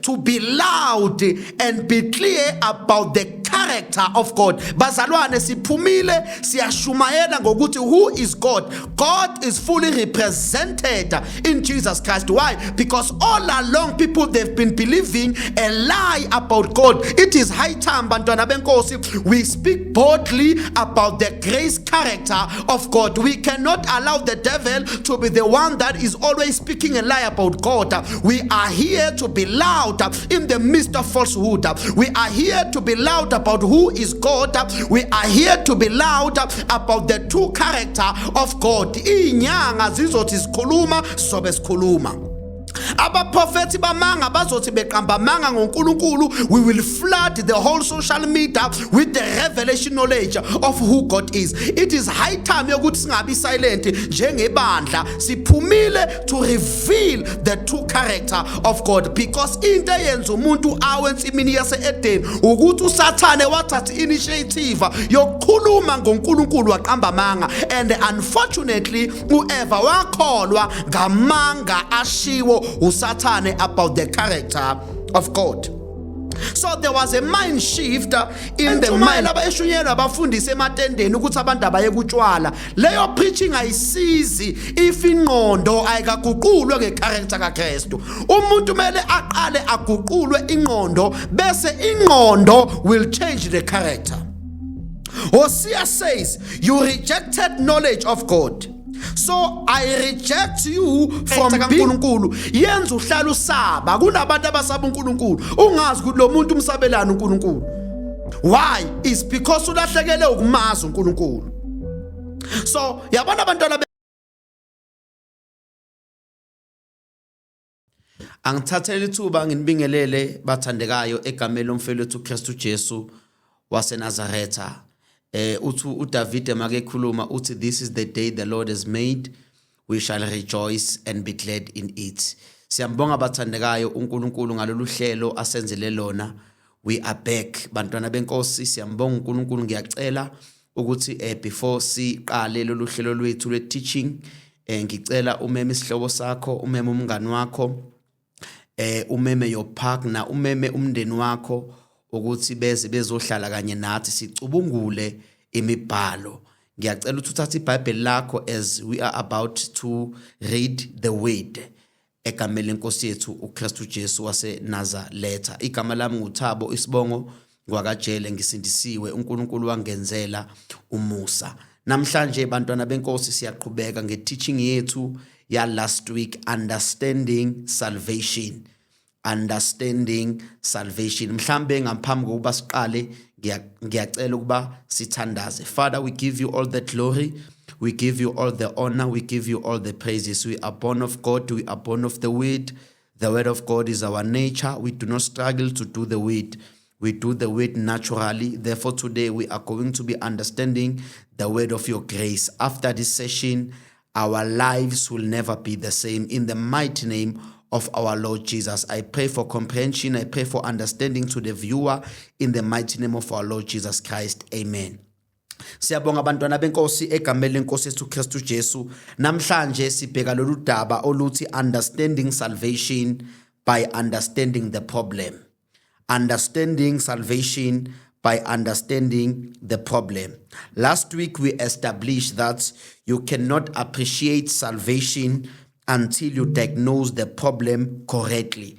to be loud and be clear about the character of God. Bazalwane siphumile siyashumayela ngokuthi who is God? God is fully represented in Jesus Christ. Why? Because all along people they've been believing a lie about God. It is high time bantwana benkosi we speak boldly about the grace character of God. We cannot allow the devil to be the one that is always speaking a lie about God. We are here to be loud in the midst of falsehood. We are here to be loud about who is God. We are here to be loud about the true character of God. Inyanga zizothi sikhuluma sobe sikhuluma. Abaprofeti bamanga bazothi beqamba manga ngoNkulunkulu. We will flood the whole social media with the revelation knowledge of who God is. It is high time yokuthi singabi silent njengebandla siphumile to reveal the true character of God, because into eyenza umuntu awe ensimini yase-Eden ukuthi uSathane wathatha initiative yokukhuluma ngoNkulunkulu waqamba manga, and unfortunately whoever wakholwa ngamanga ashiwo uSathane about the character of God. So there was a mind shift in the mind. Abayeshunyelwa abafundisi ematendeni ukuthi abantu abayekutshwala. Leyo preaching ayisizi if ingqondo ayikaguqulwe ngecharacter kaKristu. Umuntu mele aqale aguqulwe ingqondo bese ingqondo will change the character. Hosea says, you rejected knowledge of God, so I reject you from uNkulunkulu. Yenza uhlala usaba. Kunabantu abasaba uNkulunkulu ungazi ukuthi lo muntu umsabelana uNkulunkulu. Why? It's because ulahlekele ukumazi uNkulunkulu. So yabona abantwana angithathele ithuba nginibingelele bathandekayo egameni lomfowethu uKristu Jesu waseNazaretha. Uthi uDavid makekhuluma uthi this is the day the Lord has made, we shall rejoice and be glad in it. Siyambonga bathandekayo uNkulunkulu ngalolu hlelo asenzele lona. We are back bantwana benkosi. Siyambonga uNkulunkulu. Ngiyacela ukuthi before siqale lolu hlelo lwethu le teaching ngicela umeme isihlobo sakho, umeme umngani wakho, umeme your partner, umeme umndeni wakho ukuthi beze bezohlala kanye nathi sicubungule imibhalo. Ngiyacela ukuthi uthathe iBhayibheli lakho as we are about to read the word egameni lenkosi yethu uKristu Jesu waseNazaretha. Igama lami nguThabo Isibongo ngwakajele, ngisindisiwe, uNkulunkulu wangenzela umusa. Namhlanje bantwana benkosi siyaqhubeka ngeteaching yethu ya last week, understanding salvation. Understanding salvation. Mhlambe ngaphambi kokuba siqale ngiyacela ukuba sithandaze. Father, we give you all the glory, we give you all the honor, we give you all the praises. We are born of God, we are born of the word. The word of God is our nature. We do not struggle to do the word. We do the word naturally. Therefore today we are going to be understanding the word of your grace. After this session, our lives will never be the same. In the mighty name of our Lord Jesus, I pray for comprehension, I pray for understanding to the viewer, in the mighty name of our Lord Jesus Christ. Amen. Siyabonga bantwana benkosi egameni lenkosi yethu Kristu Jesu. Namhlanje sibheka lolu daba oluthi understanding salvation by understanding the problem. Understanding salvation by understanding the problem. Last week we established that you cannot appreciate salvation until you diagnose the problem correctly.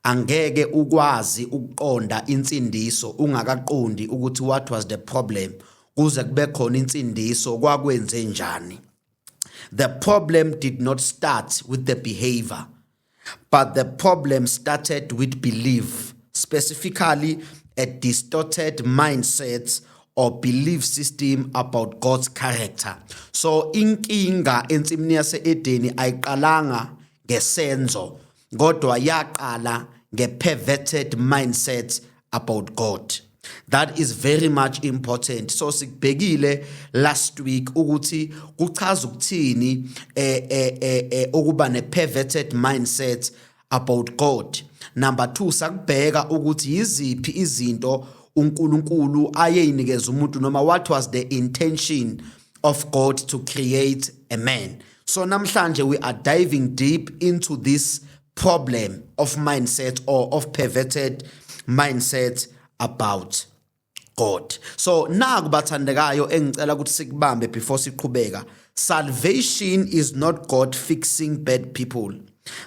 Angeke ukwazi ukuqonda insindiso ungakaqondi ukuthi what was the problem kuze kube khona insindiso kwakwenze njani. The problem did not start with the behavior, but the problem started with belief, specifically a distorted mindset or belief system about God's character. So inkinga ensimini yase-Edeni ayiqalanga ngesenzo kodwa yaqala nge-perverted mindset about God. That is very much important. So sikubhekile last week ukuthi kuchaza ukuthini ukuba ne-perverted mindset about God. Number 2, sakubheka ukuthi yiziphi izinto uNkulunkulu ayeyinikeza umuntu, noma what was the intention of God to create a man. So namhlanje we are diving deep into this problem of mindset or of perverted mindset about God. So naku bathandekayo engicela ukuthi sikubambe before siqhubeka. Salvation is not God fixing bad people,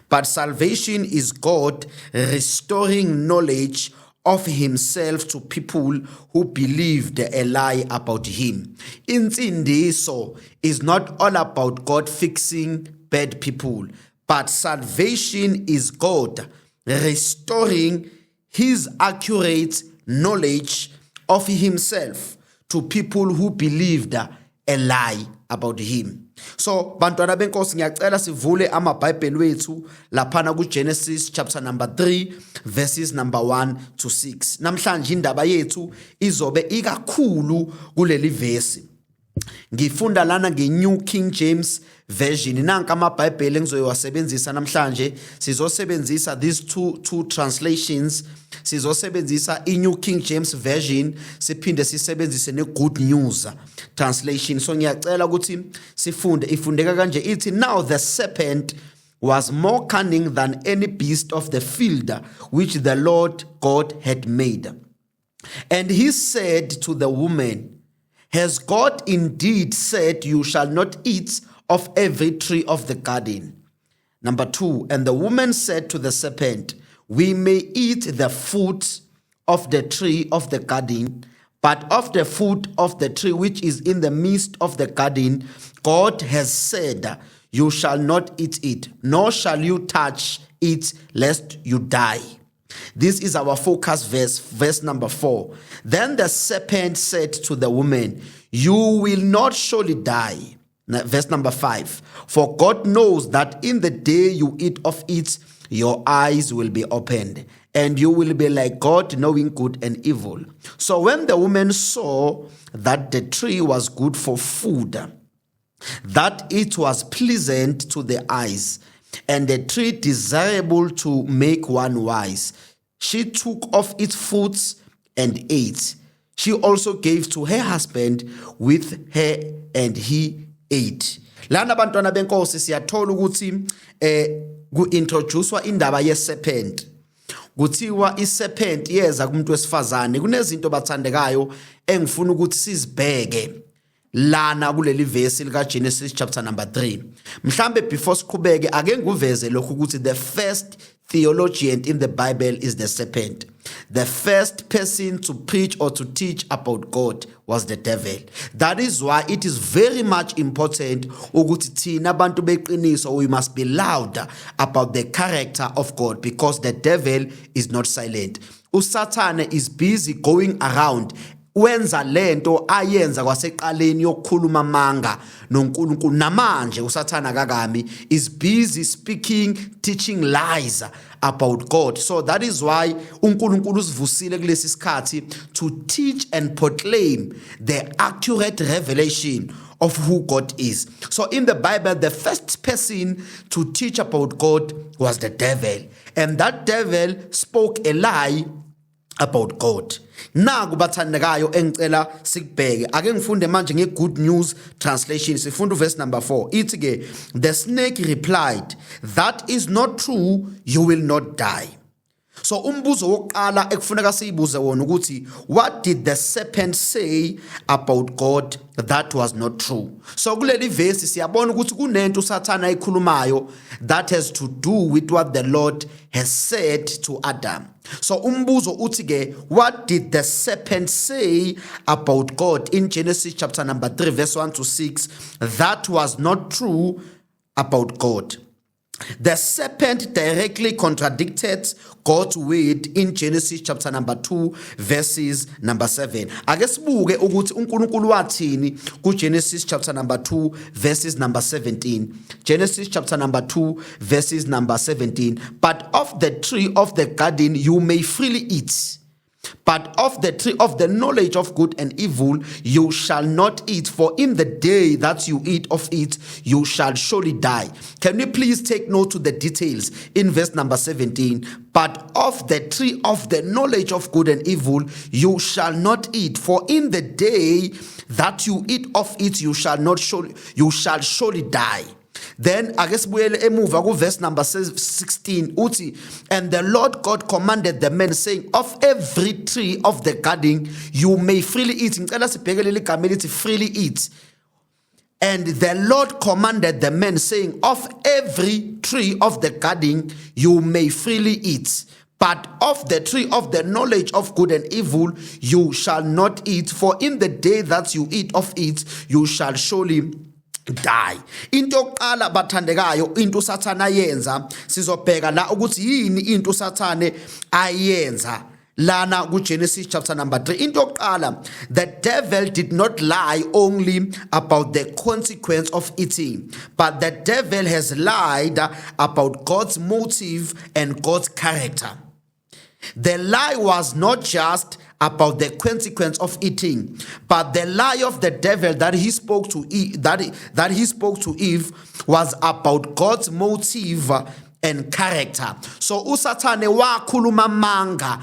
but salvation is God restoring knowledge of himself to people who believed a lie about him. Insindiso is not all about God fixing bad people, but salvation is God restoring his accurate knowledge of himself to people who believed a lie about him. So bantwana benkosi ngiyacela sivule amabhayibheli wethu laphana kuGenesis chapter number 3 verses number 1 to 6. Namhlanje indaba yethu izobe ikakhulu kuleli verse. Ngifunda lana ngeNew King James Version. Nanka amabhayibheli engizoyawasebenzisa namhlanje. Sizosebenzisa these two translations. Sizosebenzisa iNew King James Version, siphinde sisebenzise neGood News translation. So ngiyacela ukuthi sifunde ifundeka kanje ithi, now the serpent was more cunning than any beast of the field which the Lord God had made. And he said to the woman, has God indeed said you shall not eat of every tree of the garden? Number 2, and the woman said to the serpent, we may eat the fruit of the tree of the garden, but of the fruit of the tree which is in the midst of the garden, God has said, you shall not eat it, nor shall you touch it, lest you die. This is our focus verse number 4. Then the serpent said to the woman, you will not surely die. Verse number 5. For God knows that in the day you eat of it, your eyes will be opened, and you will be like God, knowing good and evil. So when the woman saw that the tree was good for food, that it was pleasant to the eyes, and the tree desirable to make one wise, she took of its fruits and ate. She also gave to her husband with her, and he ate. Lana bantwana benkosi siyathola ukuthi ku-introducewa indaba ye-serpent. Kuthiwa i-serpent yeza kumuntu wesifazane. Kunezinto bathandekayo engifuna ukuthi sizibheke lana kuleli verse lika Genesis chapter number 3. Mhlambe before siqhubeke ake ngiveze lokhu ukuthi the first theologian in the Bible is the serpent. The first person to preach or to teach about God was the devil. That is why it is very much important ukuthi thina abantu beqiniso we must be loud about the character of God, because the devil is not silent. uSathane is busy going around wenza lento ayenza kwaseqaleni yokukhuluma amanga noNkulunkulu. Namanje uSathane akakami is busy speaking, teaching lies about God. So that is why uNkulunkulu usivusile kulesi sikhathi to teach and proclaim the accurate revelation of who God is. So in the Bible, the first person to teach about God was the devil, and that devil spoke a lie about God. Naku bathandekayo engicela sikubheke. Ake ngifunde manje ngeGood News translation. Sifunda verse number 4. Ithi ke, the snake replied, that is not true, you will not die. So umbuzo wokuqala ekufuneka siyibuze wona ukuthi, what did the serpent say about God that was not true? So kuleli verse siyabona ukuthi kunento uSathane ayikhulumayo that has to do with what the Lord has said to Adam. So umbuzo uthi ke, what did the serpent say about God in Genesis chapter number 3 verse 1 to 6 that was not true about God? The serpent directly contradicted God's word in Genesis chapter number 2 verses number 7. Ake sibuke ukuthi uNkulunkulu wathini ku Genesis chapter number 2 verses number 17. Genesis chapter number 2 verses number 17. But of the tree of the garden you may freely eat, but of the tree of the knowledge of good and evil you shall not eat, for in the day that you eat of it you shall surely die. Can we please take note to the details in verse number 17? But of the tree of the knowledge of good and evil you shall not eat, for in the day that you eat of it you shall surely die. Then ake sibuyele emuva ku verse number 16 uthi, and the Lord God commanded the man saying, of every tree of the garden you may freely eat. Ngicela sibheke leli gama elithi freely eat. And the Lord commanded the man saying, of every tree of the garden you may freely eat, but of the tree of the knowledge of good and evil you shall not eat, for in the day that you eat of it you shall surely die. Into yokuqala bathandekayo, into uSathane ayenza, sizobheka la ukuthi yini into uSathane ayenza lana ku Genesis chapter number 3. Into yokuqala, the devil did not lie only about the consequence of eating, but the devil has lied about God's motive and God's character. The lie was not just about the consequence of eating, but the lie of the devil that he spoke to Eve, that he spoke to Eve was about God's motive and character. So uSathane wakhuluma manga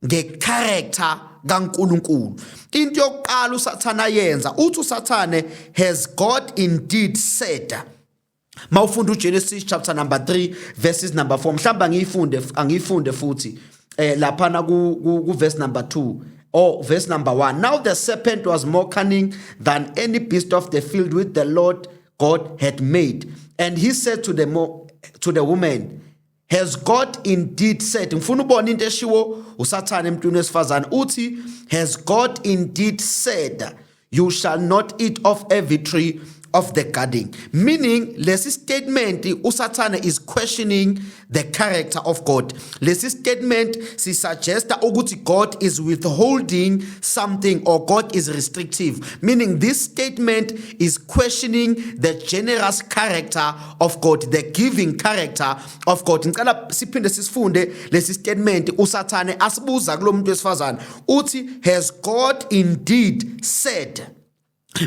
nge-character kaNkulunkulu. Into yokuqala uSathane ayenza uthi uSathane, has God indeed said. Mawufunda uGenesis chapter number 3 verses number 4. Mhlamba ngiyifunde futhi laphana ku verse number 2 or verse number 1. Now the serpent was more cunning than any beast of the field which the Lord God had made. And he said to the woman, has God indeed said? Ngifuna ubona into eshiwo uSathane emntwini wesifazane uthi, has God indeed said, you shall not eat of every tree of the garden. Meaning, lesi statement uSathane is questioning the character of God. Lesi statement si suggest ukuthi God is withholding something or God is restrictive. Meaning, this statement is questioning the generous character of God, the giving character of God. Ngicela siphinde sisifunde lesi statement uSathane asibuza kulo muntu wesifazane uthi, has God indeed said?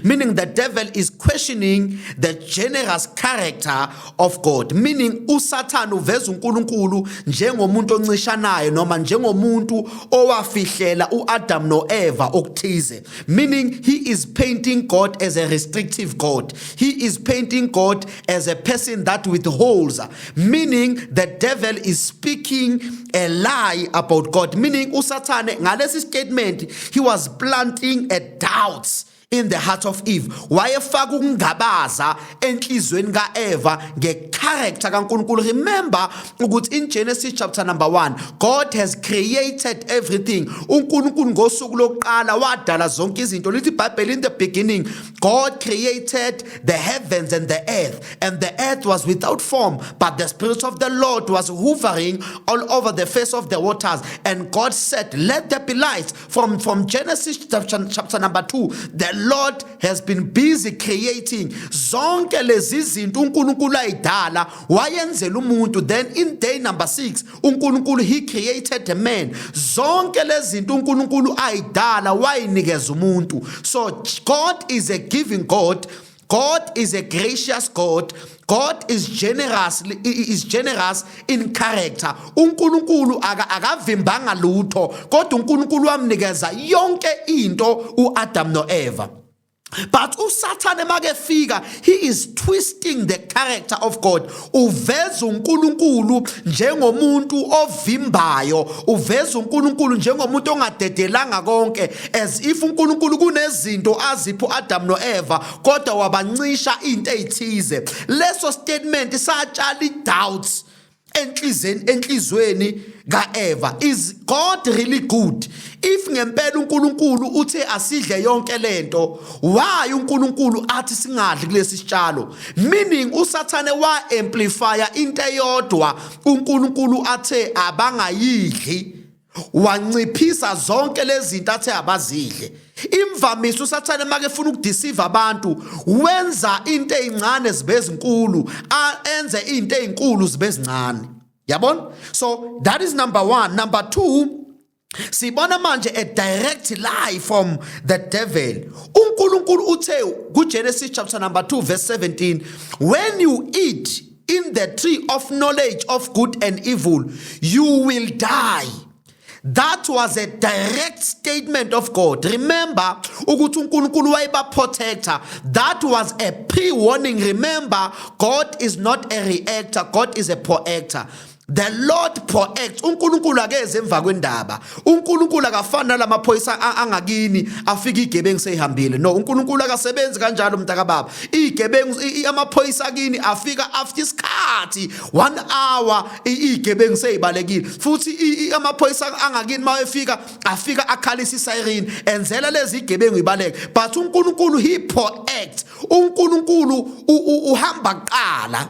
Meaning the devil is questioning the generous character of God. Meaning uSathane uveza uNkulunkulu njengomuntu oncishanayo noma njengomuntu owafihlela uAdam noEva okuthize. Meaning he is painting God as a restrictive God. He is painting God as a person that withholds. Meaning the devil is speaking a lie about God. Meaning uSathane ngalesi statement he was planting a doubt in the heart of Eve. Wayefaka ukungabaza enhlizweni kaEva ngecharacter kaNkulunkulu. Remember ukuthi in Genesis chapter number 1, God has created everything. uNkulunkulu ngosuku lokuqala wadala zonke izinto. Lithi iBhayibheli, in the beginning God created the heavens and the earth was without form, but the Spirit of the Lord was hovering all over the face of the waters. And God said, let there be light. From Genesis chapter number 2, the Lord has been busy creating zonke lezi zinto uNkulunkulu ayidala wayenzela umuntu. Then in day number 6 uNkulunkulu he created a man. Zonke lezi zinto uNkulunkulu ayidala wayinikeza umuntu. So God is a giving God. God is a gracious God. God is generous in character. uNkulunkulu akavimbanga lutho, kodwa uNkulunkulu wamnikeza yonke into uAdam noEva. But uSathane makefika, he is twisting the character of God. Uveza uNkulunkulu njengomuntu ovimbayo, uveza uNkulunkulu njengomuntu ongadedelanga konke, as if uNkulunkulu kunezinto azipho Adam noEva kodwa wabancisha into ezithize. Leso statement satshala doubts enhlizweni kaEva. Is God really good? If ngempela uNkulunkulu uthe asidle yonke lento, why uNkulunkulu athi singadli kulesi sitshalo? Meaning uSathane wa amplify into eyodwa uNkulunkulu athe abangayidli, wanciphisa zonke lezi zinto athe abazidle. Imvamisa uSathane makefuna ukudeceive abantu wenza into ezincane zibe ezinkulu, enze into ezinkulu zibe ezincane. Yabona? So that is number 1. Number 2, sibona manje a direct lie from the devil. uNkulunkulu uthe ku Genesis chapter number 2 verse 17, when you eat in the tree of knowledge of good and evil you will die. That was a direct statement of God. Remember, ukuthi uNkulunkulu wayeba protector. That was a pre-warning. Remember, God is not a reactor, God is a proactor. The Lord proacts. uNkulunkulu akeze emva kwendaba. uNkulunkulu akafana nalamaphoyisa angakini afika igebengu sehambile. No, uNkulunkulu akasebenzi kanjalo mntaka baba. Igebengu amaphoyisa akini afika after isikhathi 1 hour igebengu seyibalekile. Futhi amaphoyisa angakini mawefika afika akhalisa isiren enzela lezi igebengu ibaleke. But uNkulunkulu he proacts. uNkulunkulu uhamba qala.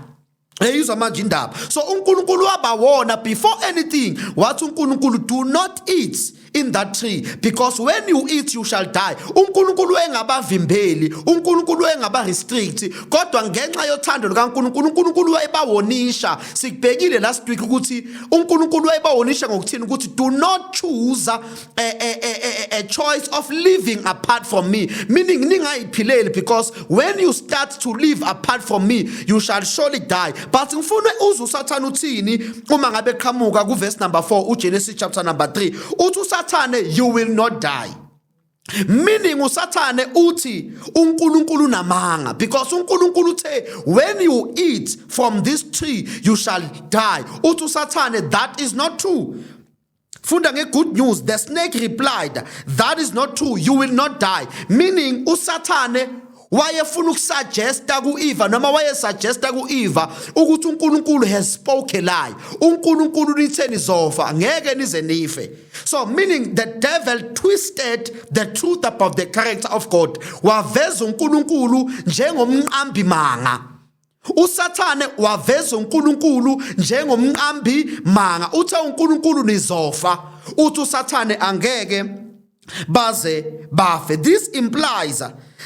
So uNkulunkulu wabawona before anything wathi uNkulunkulu do not eat in that tree because when you eat you shall die. uNkulunkulu engabavimbeli, uNkulunkulu engaba restrict, kodwa ngenxa yothando lukaNkulunkulu uNkulunkulu wayebawonisha. Sikubhekile last week ukuthi uNkulunkulu wayebawonisha ngokuthini ukuthi do not choose a choice of living apart from me, meaning ningayiphileli because when you start to live apart from me you shall surely die. But ngifuna uzwe uSathane uthini uma ngabe qhamuka ku verse number 4 uGenesis chapter number 3 uthi uSathane you will not die, meaning uSathane uthi uNkulunkulu namanga because uNkulunkulu uthe when you eat from this tree you shall die. Uthi uSathane that is not true. Funda nge-good news, the snake replied that is not true, you will not die, meaning uSathane wayefuna ukusuggesta ku-Eva noma wayesuggesta ku-Eva ukuthi uNkulunkulu has spoke a lie. uNkulunkulu lithe nizofa ngeke nize nife. So meaning the devil twisted the truth about the character of God. Waveza uNkulunkulu njengomqambi manga. uSathane waveza uNkulunkulu njengomqambi manga. Uthe uNkulunkulu nizofa, uthi uSathane angeke baze bafe. This implies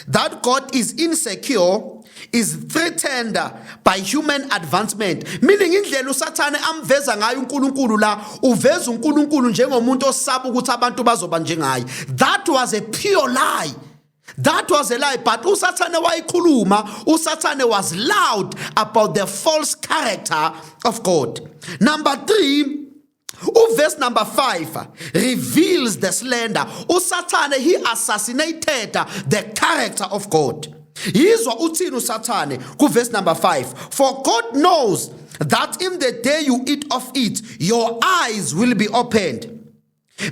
that God is insecure, is threatened by human advancement, meaning indlela uSathane amveza ngayo uNkulunkulu la uveza uNkulunkulu njengomuntu osaba ukuthi abantu bazoba njengaye. That was a pure lie. That was a lie. But uSathane wayikhuluma, uSathane was loud about the false character of God. Number 3, verse number 5 reveals the slander. uSathane he assassinated the character of God. Yizwa uthini uSathane ku verse number 5, for God knows that in the day you eat of it your eyes will be opened.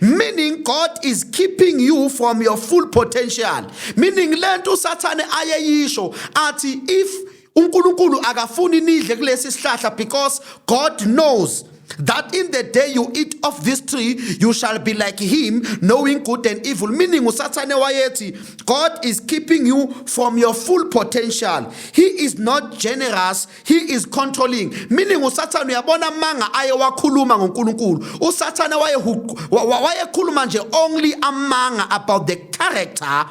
Meaning God is keeping you from your full potential. Meaning lento uSathane ayeyisho athi if uNkulunkulu akafuni nidle kulesi sihlahla because God knows that in the day you eat of this tree you shall be like him, knowing good and evil. Meaning uSathane wayethi God is keeping you from your full potential. He is not generous, he is controlling. Meaning uSathane uyabona manga ayewakhuluma ngoNkulunkulu, uSathane wayekhuluma nje only amanga about the character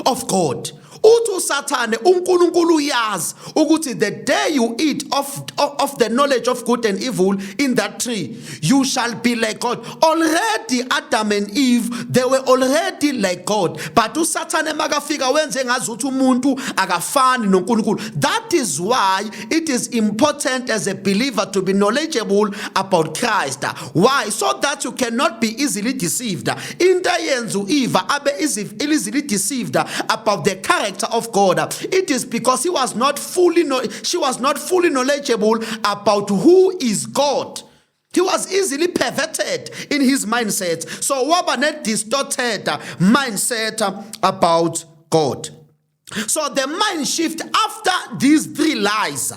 of God. Uthi uSathane uNkulunkulu yazi ukuthi the day you eat of the knowledge of good and evil in that tree you shall be like God. Already Adam and Eve they were already like God, but uSathane makafika wenze ngazuthi umuntu akafani noNkulunkulu. That is why it is important as a believer to be knowledgeable about Christ. Why? So that you cannot be easily deceived. Into yenza Eva abe easily deceived about the character of God. It is because she was not fully knowledgeable about who is God. He was easily perverted in his mindset. So wabanet distorted mindset about God. So the mind shift after these 3 lies.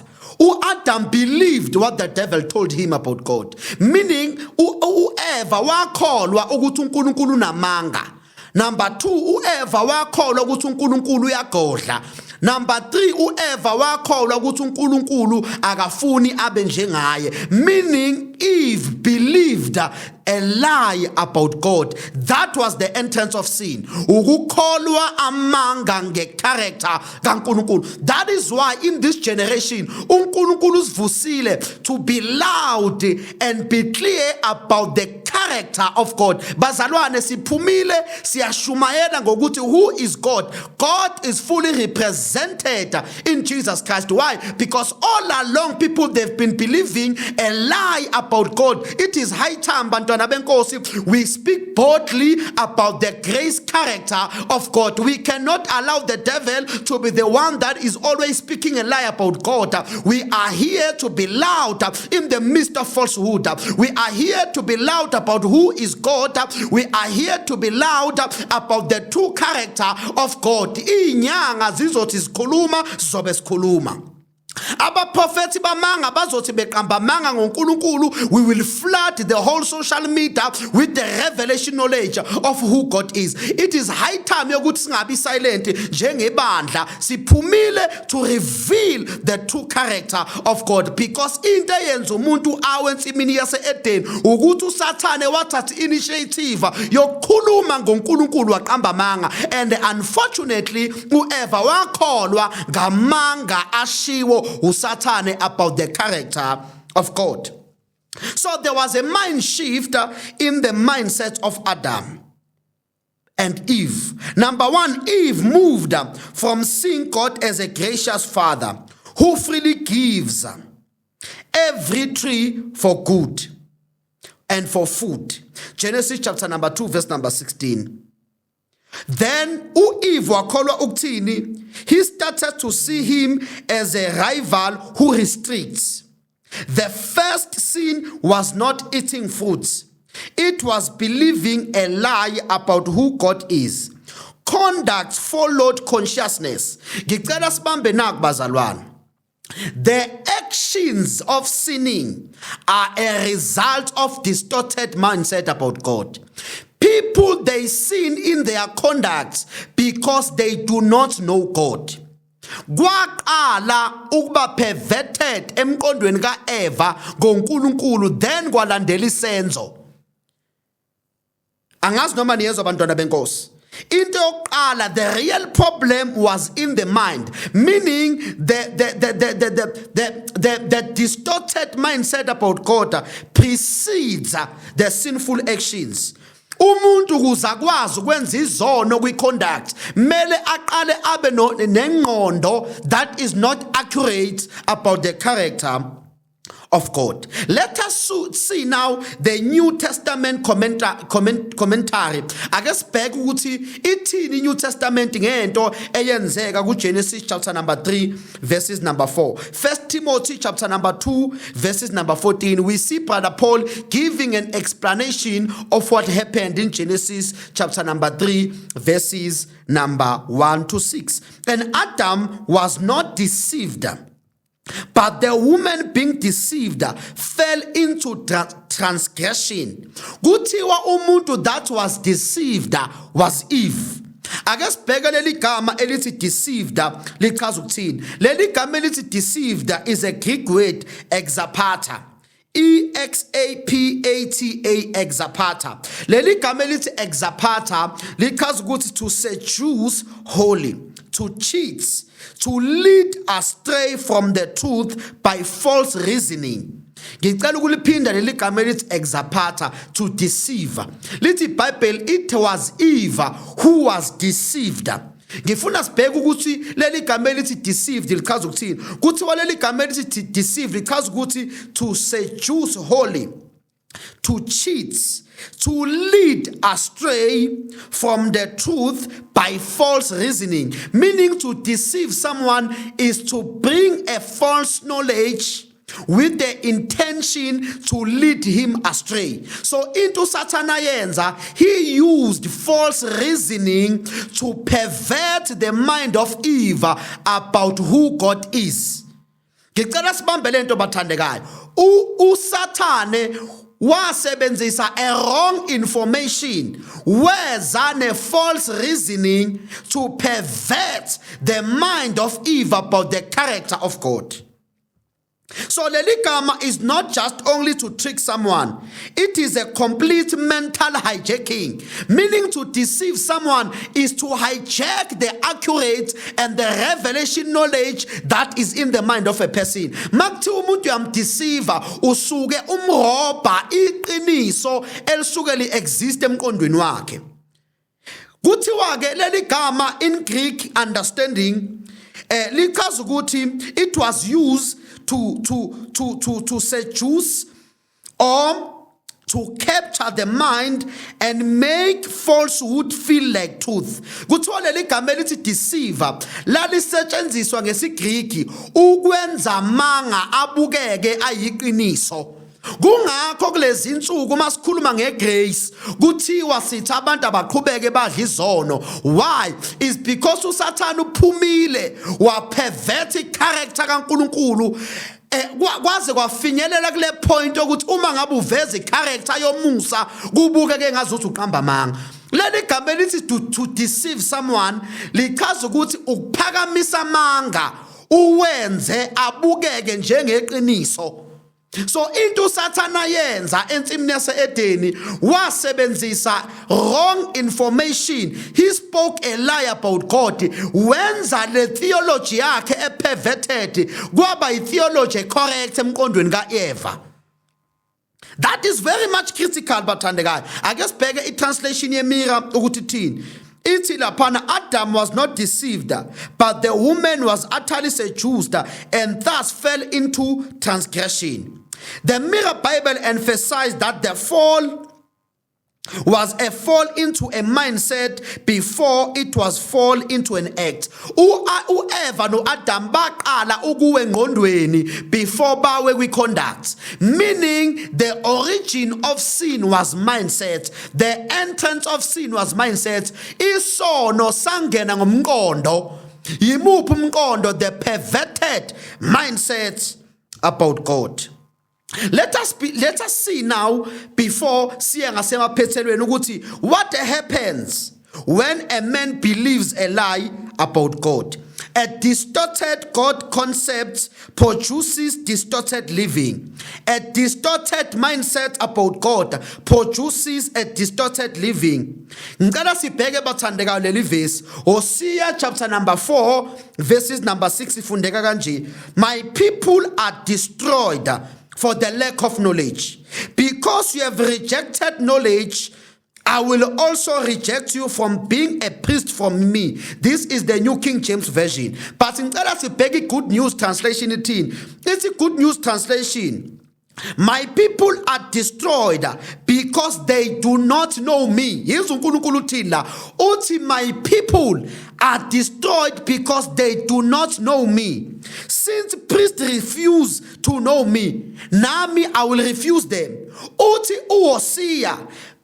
Adam believed what the devil told him about God. Meaning Eva wakholwa ukuthi uNkulunkulu namanga. Number 2, Eva wakholwa ukuthi uNkulunkulu uyagodla. Number 3, Eva wakholwa ukuthi uNkulunkulu akafuni abe njengaye. Meaning Eve believed a lie about God. That was the entrance of sin. Ukukholwa amanga ngecharacter kaNkulunkulu. That is why in this generation uNkulunkulu usivusile to be loud and be clear about the character of God. Bazalwane siphumile siyashumayela ngokuthi who is God? God is fully represented in Jesus Christ. Why? Because all along people they've been believing a lie about God. It is high time, bantwana benkosi, we speak boldly about the grace character of God. We cannot allow the devil to be the one that is always speaking a lie about God. We are here to be loud in the midst of falsehood. We are here to be loud about who is God. We are here to be loud about the true character of God. Inyanga zizothi sikhuluma zobe sikhuluma. Abaprofethi bamanga bazothi beqamba manga ngoNkulunkulu. We will flood the whole social media with the revelation knowledge of who God is. It is high time yokuthi singabi silent njengebandla, siphumile to reveal the true character of God, because into eyenza umuntu awe ensimini yase-Eden ukuthi uSathane wathatha initiative yokukhuluma ngoNkulunkulu waqamba manga, and unfortunately uEva wakholwa ngamanga ashiwo uSathane about the character of God. So there was a mind shift in the mindset of Adam and Eve. Number one, Eve moved from seeing God as a gracious father who freely gives every tree for good and for food. Genesis chapter number 2 verse number 16. Then Eve wakholwa ukuthini? He started to see him as a rival who restricts. The first sin was not eating fruits. It was believing a lie about who God is. Conduct followed consciousness. Ngicela sibambe naku bazalwane. The actions of sinning are a result of distorted mindset about God. People, they sin in their conduct because they do not know God. Kwaqala ukuba perverted emqondweni kaEva ngoNkulunkulu, then kwalandela isenzo. Angazi noma niyezwa abantwana benkosi. Into yokuqala, the real problem was in the mind, meaning the distorted mindset about God precedes the sinful actions. Umuntu kuze akwazi ukwenza izono kwi-conduct mele aqale abe nengqondo that is not accurate about the character of God. Let us see now the New Testament commentary. Ake sibheke ukuthi ithini New Testament ngento eyenzeka kuGenesis chapter number 3 verses number 4. First Timothy chapter number 2 verses number 14. We see Brother Paul giving an explanation of what happened in Genesis chapter number 3 verses number 1 to 6. And Adam was not deceived, but the woman being deceived fell into transgression. Kuthiwa umuntu that was deceived was Eve. Ake sibheke leli gama elithi deceived lichaza ukuthini. Leli gama elithi deceived is a Greek word exapata. E-X-A-P-A-T-A, exapata. Leli gama elithi exapata lichaza ukuthi to seduce wholly, to cheat, to lead astray from the truth by false reasoning. Ngicela ukuliphinda leli gama elithi exapata, to deceive. Lithi Bible, it was Eve who was deceived. Ngifuna sibheke ukuthi leli gama elithi deceived lichaza ukuthini. Kuthiwa leli gama elithi deceived lichaza ukuthi to seduce wholly, to cheat, to lead astray from the truth by false reasoning. Meaning to deceive someone is to bring a false knowledge with the intention to lead him astray. So into Sathana yenza, he used false reasoning to pervert the mind of Eve about who God is. Ngicela sibambe lento bathandekayo. uSathane wasebenzisa a wrong information, weza ne false reasoning to pervert the mind of Eve about the character of God. So leli gama is not just only to trick someone, it is a complete mental hijacking. Meaning to deceive someone is to hijack the accurate and the revelation knowledge that is in the mind of a person. Makuthi umuntu yamdeceive usuke umroba iqiniso elisuke li exist emqondweni wakhe. Kuthiwa ke leli gama in Greek understanding lichaza ukuthi it was used to seduce or to capture the mind and make falsehood feel like truth. Kuthiwa leli gama elithi deceiver lalisetshenziswa ngesiGriki ukwenza amanga abukeke ayiqiniso. Kungakho kulezi insuku masikhuluma ngegrace kuthiwa sithi abantu abaqhubeke badla izono. Why? Is because uSathane uphumile wapervert icharacter kaNkulunkulu kwaze kwafinyelela kule point ukuthi uma ngabe uveza icharacter yomusa kubukeke ngazuthi uqamba amanga. Leli gama elithi to deceive someone lichaza ukuthi ukuphakamisa amanga uwenze abukeke njengeqiniso. So into uSathane yenza ensimini yase-Edeni wasebenzisa wrong information. He spoke a lie about God. Wenza le theology yakhe perverted kwaba i-theology correct emqondweni kaEva. That is very much critical bathandekayo. Ake sibheke i-translation yeMira ukuthi thini. Ithi laphana Adam was not deceived, but the woman was utterly seduced and thus fell into transgression. The Mirror Bible emphasized that the fall was a fall into a mindset before it was fall into an act. Eva no Adam baqala ukuwe engqondweni before bawe kwi-conduct. Meaning the origin of sin was mindset. The entrance of sin was mindset. Isono sangena ngomqondo. Yimuphi umqondo? The perverted mindset about God. Let us see now before siya ngasemaphethelweni ukuthi what happens when a man believes a lie about God. A distorted God concept produces distorted living. A distorted mindset about God produces a distorted living. Ngicela sibheke bathandekayo leli verse. Hosea chapter number 4 verses number 6 ifundeka kanje. My people are destroyed for the lack of knowledge. Because you have rejected knowledge, I will also reject you from being a priest from me. This is the New King James Version. But in the Good News Translation, it's a Good News Translation. My people are destroyed because they do not know me. My people are destroyed because they do not know me. Since priests refuse to know me, nami I will refuse them.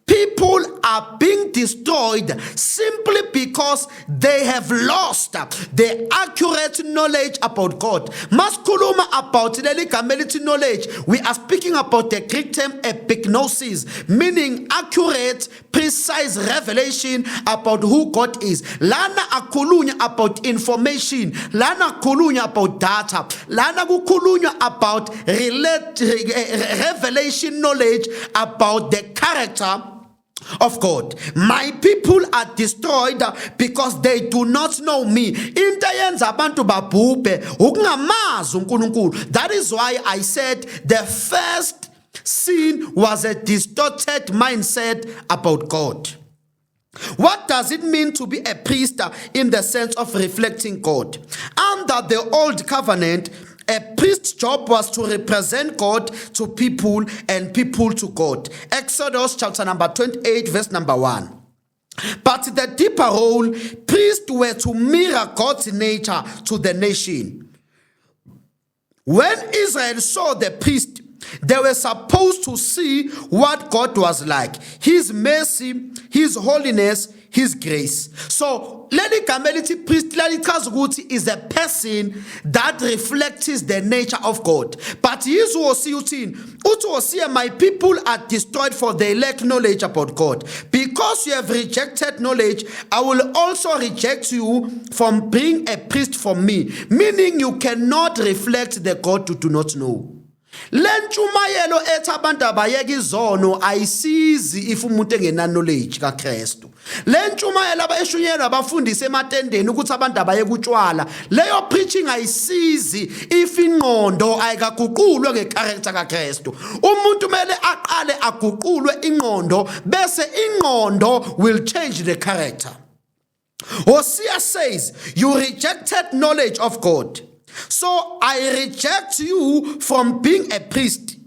People are being destroyed simply because they have lost the accurate knowledge about God. Maskuluma about the knowledge. We are speaking about the Greek term epignosis, meaning accurate, precise revelation about who God is. Lana akulunya about information. Lana akulunya about data. Lana kukulunya about revelation knowledge about the character of God. My people are destroyed because they do not know me. That is why I said the first sin was a distorted mindset about God. What does it mean to be a priest in the sense of reflecting God? Under the old covenant, a priest's job was to represent God to people and people to God. Exodus chapter number 28 verse number 1. But the deeper role, priests were to mirror God's nature to the nation. When Israel saw the priest, they were supposed to see what God was like. His mercy, His holiness, His grace. So, Lady Carmelite priest, Lady Kazuguti is a person that reflects the nature of God. But Yesu Osiutin, Utu my people are destroyed for they lack knowledge about God. Because you have rejected knowledge, I will also reject you from being a priest for me. Meaning you cannot reflect the God you do not know. Lenchumayelo ethi abantu abayeka izono ayisizi if umuntu engena knowledge kaKristu. Lenchumayelo abayeshunyelwa abafundisi ematendeni ukuthi abantu abayeka utshwala. Leyo preaching ayisizi if ingqondo ayikaguqulwe ngecharacter kaKristu. Umuntu mele aqale aguqulwe ingqondo bese ingqondo will change the character. Hosea says, you rejected knowledge of God. So I reject you from being a priest.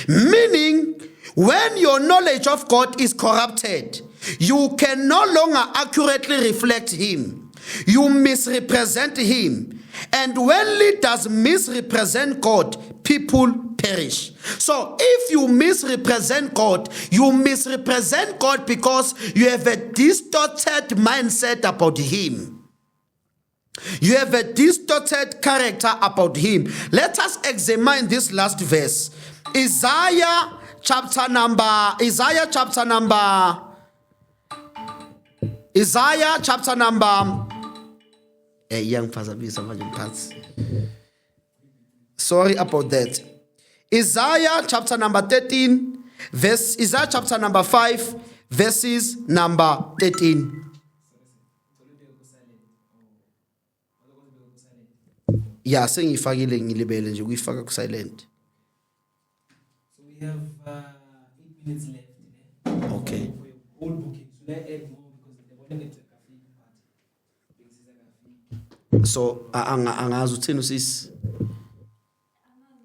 Meaning, when your knowledge of God is corrupted, you can no longer accurately reflect him. You misrepresent him. And when leaders misrepresent God, people perish. So if you misrepresent God, you misrepresent God because you have a distorted mindset about him. You have a distorted character about him. Let us examine this last verse. Isaiah chapter number sorry about that. Isaiah chapter number 13, Isaiah chapter number 5, verses number 13. Yeah, sengifakile ngilibele nje kuyifaka ku silent. So we have 8 minutes left. Okay. Whole booking. Should I add more because they wanted to part. So angazi uthini usisi.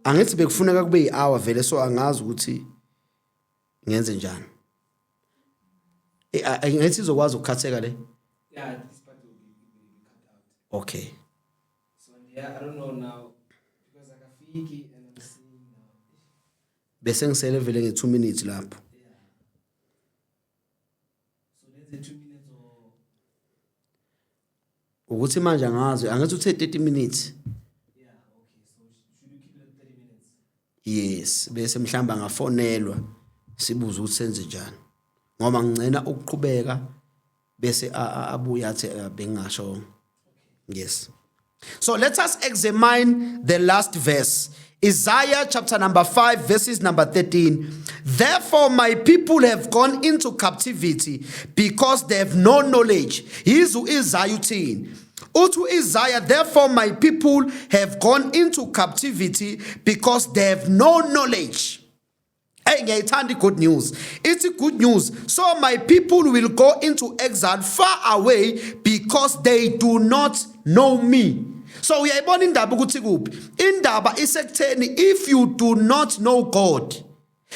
Angithi bekufuneka kube yi-hour vele so angazi ukuthi ngenze njani. Angithi izokwazi ukukhatheka le. Yeah, this part will be cut out. Okay. Yeah, I don't know now because akafiki and I'm seeing now. Bese ngisele vele nge 2 minutes lapho. Yeah. So there's a 2 minutes or Ukuthi manje angazi angithi uthe 30 minutes. yeah, okay. So should we keep it at 30 minutes? Yes, bese mhlamba ngafonelwa sibuza ukuthi senze njani. Ngoba ngicena ukuqhubeka bese abuya athi bengasho. Yes. So let us examine the last verse. Isaiah chapter number 5, verses number 13. Therefore my people have gone into captivity because they have no knowledge. Yizu Isaiah uthini? Uthi Isaiah, therefore my people have gone into captivity because they have no knowledge. Hey, ngiyayithanda good news. It's good news. So my people will go into exile far away because they do not know me. So uyayibona indaba ukuthi kuphi? Indaba isekutheni if you do not know God,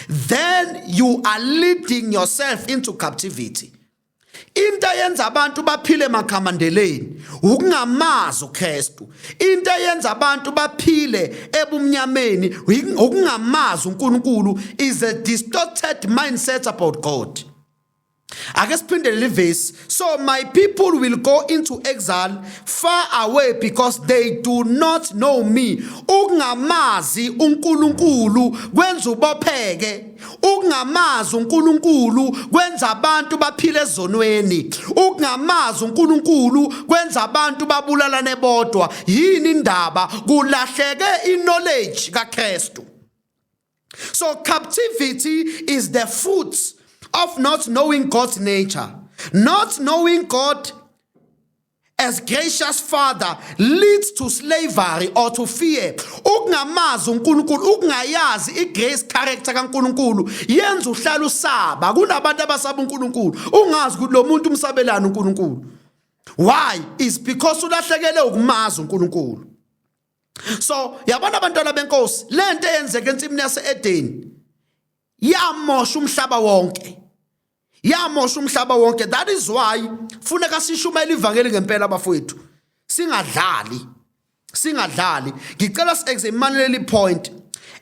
then you are leading yourself into captivity. Into yenza abantu baphile emakhamandeleni ukungamazi uKristu. Into yenza abantu baphile ebumnyameni ukungamazi uNkulunkulu is a distorted mindset about God. Ake siphindele le verse. So my people will go into exile far away because they do not know me. Ukungamazi uNkulunkulu kwenza ubopheke. Ukungamazi uNkulunkulu kwenza abantu baphile ezonweni. Ukungamazi uNkulunkulu kwenza abantu babulalane bodwa. Yini indaba? Kulahleke knowledge kaKristu. So captivity is the fruit of not knowing God's nature. Not knowing God as gracious Father leads to slavery or to fear. Ukungamazi uNkulunkulu, ukungayazi igrace character kaNkulunkulu yenza uhlala usaba. Kunabantu abasaba uNkulunkulu, ungazi ukuthi lo muntu umsabelana uNkulunkulu. Why? Is because ulahlekele ukumazi uNkulunkulu. So yabona abantwana benkosi, lento eyenzeke ensimini yase-Edeni yamosha umhlaba wonke. Yamosha umhlaba wonke. That is why funeka sishumele ivangeli ngempela bafowethu. Singadlali. Ngicela si-examine leli point.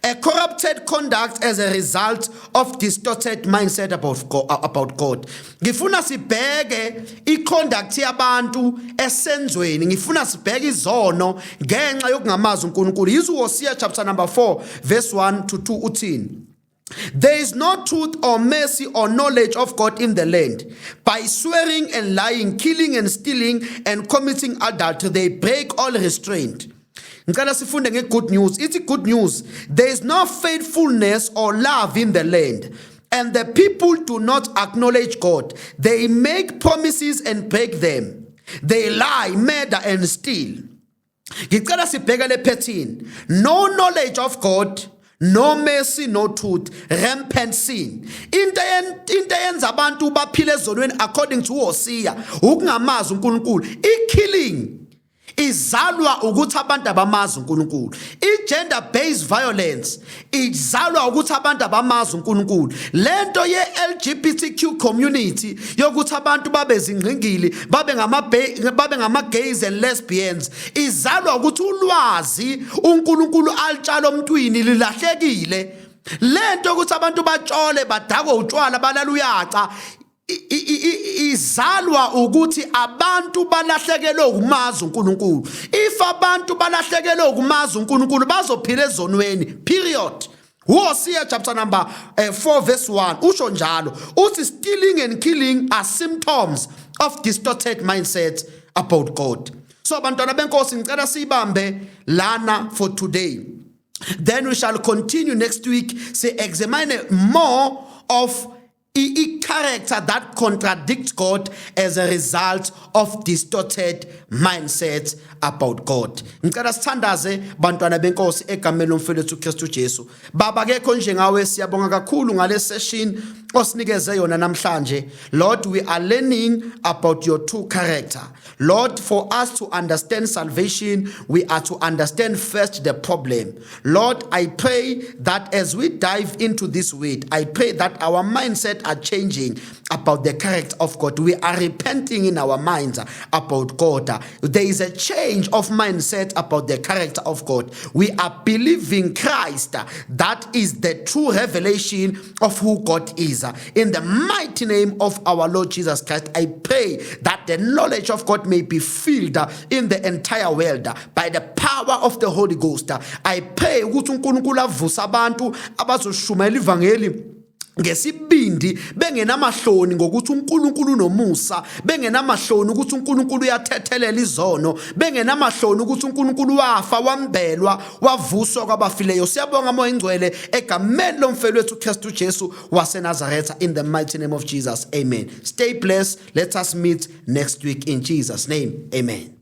A corrupted conduct as a result of distorted mindset about God. Ngifuna sibheke i-conduct yabantu esenzweni. Ngifuna sibheke izono ngenxa yokungamazi uNkulunkulu. Yizo Hosea chapter number 4 verse 1 to 2 uthini? There is no truth or mercy or knowledge of God in the land. By swearing and lying, killing and stealing and committing adultery, they break all restraint. Ngicela sifunde nge-good news. It's good news. There is no faithfulness or love in the land, and the people do not acknowledge God. They make promises and break them. They lie, murder and steal. Ngicela sibheke le pattern. No knowledge of God, no mercy, no truth, rampant sin. Into yenza abantu baphile ezonweni according to Hosea, ukungamazi uNkulunkulu, i-killing, izalwa ukuthi abantu abamazi uNkulunkulu. I-gender based violence izalwa ukuthi abantu abamazi uNkulunkulu. Lento ye-LGBTQ community yokuthi abantu babe zingqingili, babe ngama-gays and lesbians, izalwa ukuthi ulwazi uNkulunkulu alitshala omntwini lilahlekile. Lento ukuthi abantu batshole badakwe utshwala balala uyaca izalwa ukuthi abantu balahlekelwe ukumazi uNkulunkulu. If abantu balahlekelwe ukumazi uNkulunkulu bazophila ezonweni, period. Hosea chapter number 4 verse 1 usho njalo uthi stealing and killing are symptoms of distorted mindset about God. So bantwana benkosi ngicela sibambe lana for today. Then we shall continue next week, say examine more of a character that contradicts God as a result of distorted mindsets about God. Ngicela sithandaze bantwana benkosi egameni lomfowethu Kristu Jesu. Baba kekho njengawe siyabonga kakhulu ngale session osinikeze yona namhlanje. Lord, we are learning about your true character. Lord, for us to understand salvation, we are to understand first the problem. Lord, I pray that as we dive into this word, I pray that our mindset are changing about the character of God. We are repenting in our minds about God. There is a change of mindset about the character of God. We are believing Christ. That is the true revelation of who God is. In the mighty name of our Lord Jesus Christ, I pray that the knowledge of God may be filled in the entire world by the power of the Holy Ghost. I pray ukuthi uNkulunkulu avusa abantu abazoshumayela ivangeli ngesibindi bengenamahloni ngokuthi uNkulunkulu nomusa, bengenamahloni ukuthi uNkulunkulu uyathethelela izono, bengenamahloni ukuthi uNkulunkulu wafa wambelwa wavuswa kwabafileyo. Siyabonga moya ingcwele egameni lomfowethu Kristu Jesu waseNazaretha, in the mighty name of Jesus. Amen. Stay blessed. Let us meet next week in Jesus' name. Amen.